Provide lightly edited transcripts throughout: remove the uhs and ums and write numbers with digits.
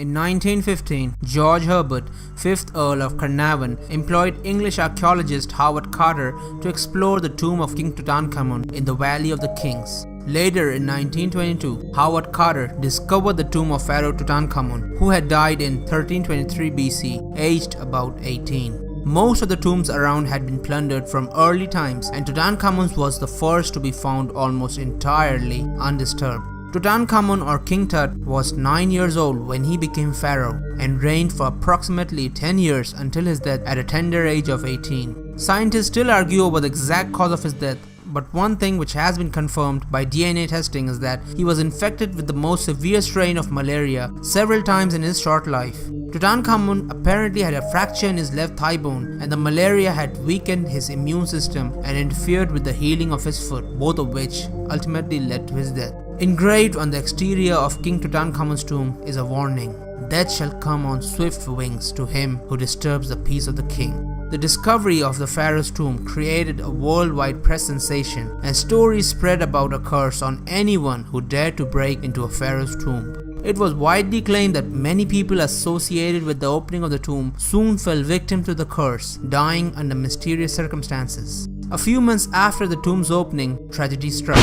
In 1915, George Herbert, 5th Earl of Carnarvon, employed English archaeologist Howard Carter to explore the tomb of King Tutankhamun in the Valley of the Kings. Later in 1922, Howard Carter discovered the tomb of Pharaoh Tutankhamun, who had died in 1323 BC, aged about 18. Most of the tombs around had been plundered from early times, and Tutankhamun's was the first to be found almost entirely undisturbed. Tutankhamun, or King Tut, was 9 years old when he became pharaoh and reigned for approximately 10 years until his death at a tender age of 18. Scientists still argue over the exact cause of his death, but one thing which has been confirmed by DNA testing is that he was infected with the most severe strain of malaria several times in his short life. Tutankhamun apparently had a fracture in his left thigh bone, and the malaria had weakened his immune system and interfered with the healing of his foot, both of which ultimately led to his death. Engraved on the exterior of King Tutankhamun's tomb is a warning: "Death shall come on swift wings to him who disturbs the peace of the king." The discovery of the pharaoh's tomb created a worldwide press sensation, and stories spread about a curse on anyone who dared to break into a pharaoh's tomb. It was widely claimed that many people associated with the opening of the tomb soon fell victim to the curse, dying under mysterious circumstances. A few months after the tomb's opening, tragedy struck.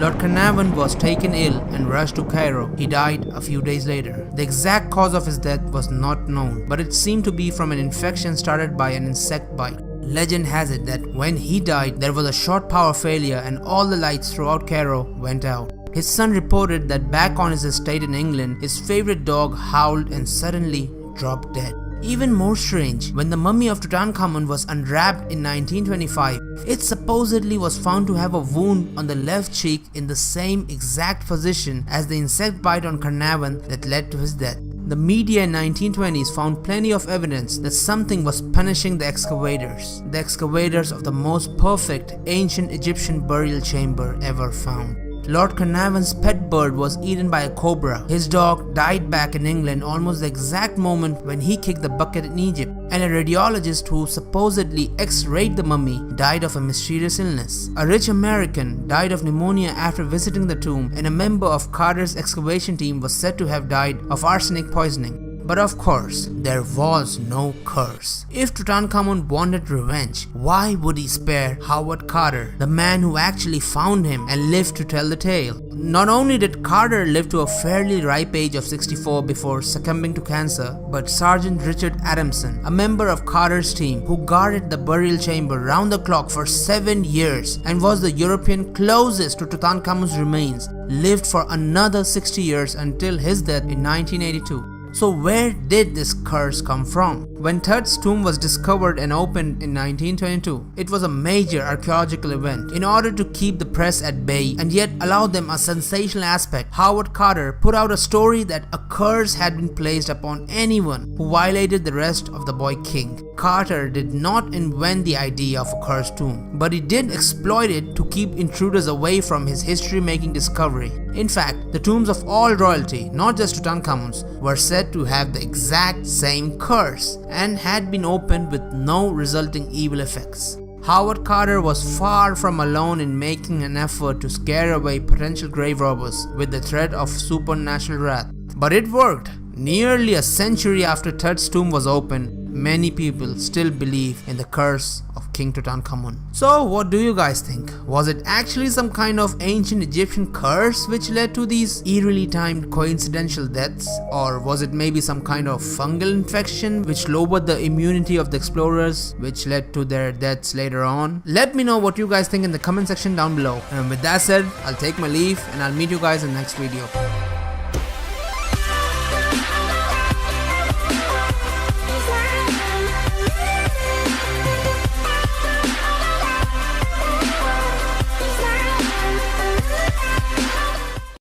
Lord Carnarvon was taken ill and rushed to Cairo. He died a few days later. The exact cause of his death was not known, but it seemed to be from an infection started by an insect bite. Legend has it that when he died, there was a short power failure and all the lights throughout Cairo went out. His son reported that back on his estate in England, his favorite dog howled and suddenly dropped dead. Even more strange, when the mummy of Tutankhamun was unwrapped in 1925, it supposedly was found to have a wound on the left cheek in the same exact position as the insect bite on Carnarvon that led to his death. The media in 1920s found plenty of evidence that something was punishing the excavators of the most perfect ancient Egyptian burial chamber ever found. Lord Carnarvon's pet bird was eaten by a cobra. His dog died back in England almost the exact moment when he kicked the bucket in Egypt. And a radiologist who supposedly x-rayed the mummy died of a mysterious illness. A rich American died of pneumonia after visiting the tomb, and a member of Carter's excavation team was said to have died of arsenic poisoning. But of course, there was no curse. If Tutankhamun wanted revenge, why would he spare Howard Carter, the man who actually found him and lived to tell the tale? Not only did Carter live to a fairly ripe age of 64 before succumbing to cancer, but Sergeant Richard Adamson, a member of Carter's team who guarded the burial chamber round the clock for 7 years and was the European closest to Tutankhamun's remains, lived for another 60 years until his death in 1982. So where did this curse come from? When Tut's tomb was discovered and opened in 1922, it was a major archaeological event. In order to keep the press at bay and yet allow them a sensational aspect, Howard Carter put out a story that a curse had been placed upon anyone who violated the rest of the boy king. Carter did not invent the idea of a cursed tomb, but he did exploit it to keep intruders away from his history-making discovery. In fact, the tombs of all royalty, not just Tutankhamun's, were said to have the exact same curse and had been opened with no resulting evil effects. Howard Carter was far from alone in making an effort to scare away potential grave robbers with the threat of supernatural wrath. But it worked. Nearly a century after Tut's tomb was opened, many people still believe in the curse of King Tutankhamun. So what do you guys think? Was it actually some kind of ancient Egyptian curse which led to these eerily timed coincidental deaths? Or was it maybe some kind of fungal infection which lowered the immunity of the explorers, which led to their deaths later on? Let me know what you guys think in the comment section down below. And with that said, I'll take my leave and I'll meet you guys in the next video.